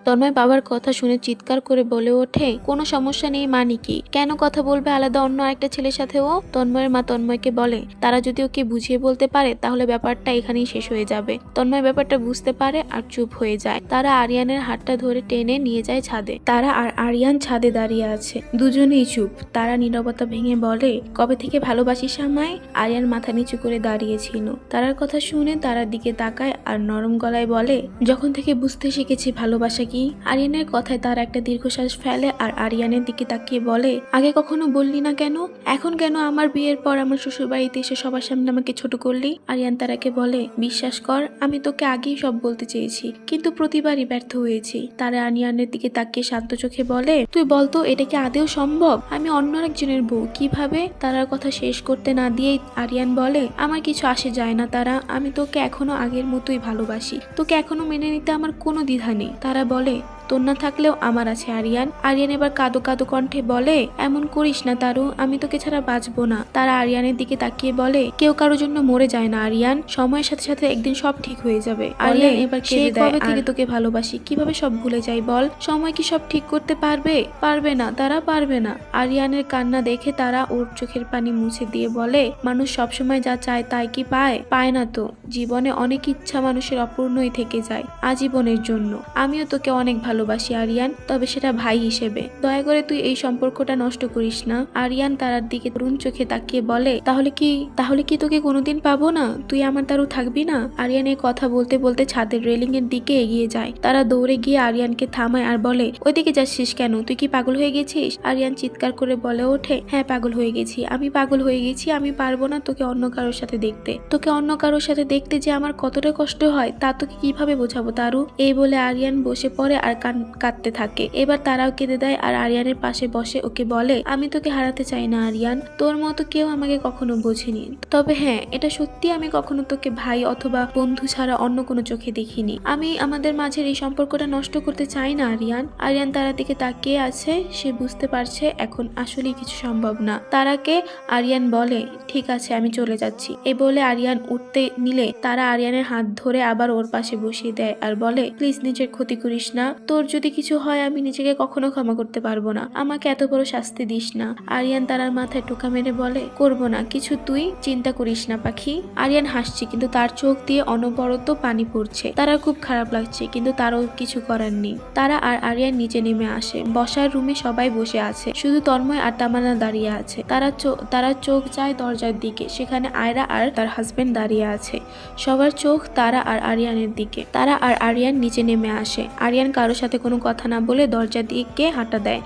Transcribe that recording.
তন্ময় বাবার কথা শুনে চিৎকার করে বলে ওঠে, কোনো সমস্যা নেই মানে কি, কেন কথা বলবে আলাদা অন্য একটা ছেলের সাথে? ও তন্ময়ের মা তন্ময়কে বলে, তারা যদি ওকে বুঝিয়ে বলতে পারে তাহলে ব্যাপারটা এখানেই শেষ হয়ে যাবে। তন্ময় ব্যাপারটা বুঝতে পারে আর চুপ হয়ে যায়। তারা আরিয়ানের হাতটা ধরে টেনে নিয়ে যায় ছাদে। তারা আর আরিয়ান ছাদে দাঁড়িয়ে আছে, দুজনেই চুপ। তারা নীরবতা ভেঙে বলে, কবে থেকে ভালোবাসিস আমায়? আরিয়ান মাথা নিচু করে দাঁড়িয়েছিল। তারার কথা শুনে তারার দিকে তাকায় আর নরম গলায় বলে, যখন থেকে বুঝতে শিখেছি ভালোবাসা কি। আরিয়ানের কথায় তার একটা দীর্ঘশ্বাস ফেলে আর আরিয়ানের দিকে তাকিয়ে বলে, আগে কখনো বললি না কেন? এখন কেন আমার বিয়ের পর আমার শ্বশুর বাড়িতে এসে সবার সামনে আমাকে ছোট করলি? আরিয়ান তারাকে বলে, বিশ্বাস কর আমি তোকে আগেই সব বলতে চেয়েছি, কিন্তু প্রতিবারই ব্যর্থ হয়েছি। তারা আরিয়ানের দিকে তাকিয়ে শান্ত চোখে বলে, তুই বলতো এটা কি আদেও সম্ভব? আমি অন্য একজনের বউ, কিভাবে? তারার কথা শেষ করতে না দিয়েই আরিয়ান বলে, আমার কিছু আসে যায় না তারা, আমি তোকে এখনো আগের মতোই ভালোবাসি, তোকে এখনো মেনে নিতে আমার কোনো দ্বিধা নেই। তারা বলে, তোর না থাকলেও আমার আছে আরিয়ান। আরিয়ান এবার কাঁদো কাঁদো কণ্ঠে বলে, এমন করিস না তারু, আমি তোকে ছাড়া বাঁচবো না। তারা আরিয়ানের দিকে তাকিয়ে বলে, কেউ কারোর জন্য মরে যায় না আরিয়ান, সময়ের সাথে সাথে একদিন সব ঠিক হয়ে যাবে। আরিয়ান এবার কেঁদে দেয়, কবে থেকে তোকে ভালোবাসি, কিভাবে সব ভুলে যাই বল? সময় কি সব ঠিক করতে পারবে? পারবে না, তারা পারবে না। আরিয়ানের কান্না দেখে তারা ওর চোখের পানি মুছে দিয়ে বলে, মানুষ সবসময় যা চায় তাই কি পায়? পায় না তো। জীবনে অনেক ইচ্ছা মানুষের অপূর্ণই থেকে যায় আজীবনের জন্য। আমিও তোকে অনেক ভালোবাসি আরিয়ান, তবে সেটা ভাই হিসেবে। দয়া করে তুই এই সম্পর্কটা নষ্ট করিস না। আরিয়ান তারার দিকে তরুণ চোখে তাকিয়ে বলে, তাহলে কি তোকে কোনোদিন পাবো না? তুই আমার তারু থাকবি না? আরিয়ান এই কথা বলতে বলতে ছাদের রেলিং এর দিকে এগিয়ে যায়। তারা দৌড়ে গিয়ে আরিয়ানকে থামায় আর বলে, ওইদিকে যাচ্ছিস কেন? তুই কি পাগল হয়ে গেছিস? আরিয়ান চিৎকার করে বলে ওঠে, হ্যাঁ পাগল হয়ে গেছি, আমি পাগল হয়ে গেছি। আমি পারবো না তোকে অন্য কারোর সাথে দেখতে। তোকে অন্য কারোর সাথে দেখতে যে আমার কতটা কষ্ট হয় তা তোকে কিভাবে বোঝাবো তারু? এই বলে আরিয়ান বসে পড়ে আর কাঁদতে থাকে। এবার তারাও কেঁদে দেয় আর আরিয়ানের পাশে বসে ওকে বলে, আমি তোকে হারাতে চাই না আরিয়ান, তোর মতো কেউ আমাকে কখনো বোঝেনি। তবে হ্যাঁ, এটা সত্যি, আমি কখনো তোকে ভাই অথবা বন্ধু ছাড়া অন্য কোনো চোখে দেখিনি। আমি আমাদের মাঝের এই সম্পর্কটা নষ্ট করতে চাই না আরিয়ান। আরিয়ান তারার দিকে তাকিয়ে আছে, সে বুঝতে পারছে এখন আসলেই কিছু সম্ভব না। তারাকে আরিয়ান বলে, ঠিক আছে আমি চলে যাচ্ছি। এই বলে আরিয়ান উঠতে নিলে তারা আরিয়ানের হাত ধরে আবার ওর পাশে বসিয়ে দেয় আর বলে, প্লিজ নিজের ক্ষতি করিস না, তোর যদি কিছু হয় আমি নিজেকে কখনো ক্ষমা করতে পারবো না, আমাকে এত বড় শাস্তি দিস না। আরিয়ান তারার মাথায় টোকা মেরে বলে, করবো না কিছু, তুই চিন্তা করিস না পাখি। আরিয়ান হাসছে কিন্তু তার চোখ দিয়ে অনবরত পানি পড়ছে। তারা খুব খারাপ লাগছে কিন্তু তারও কিছু করার নেই। তারা আর আরিয়ান নিচে নেমে আসে। বসার রুমে সবাই বসে আছে, শুধু তন্ময় আর তামান্না দাঁড়িয়ে আছে। তারা চোখ যায় দরজার দিকে, সেখানে আয়রা আর তার হাজবেন্ড দাঁড়িয়ে আছে। সবার চোখ তারা আর আরিয়ানের দিকে। তারা আর আরিয়ান নিচে নেমে আসে। আরিয়ান কারোর সাথে কোনো কথা না বলে দরজার দিকে হাঁটা দেয়।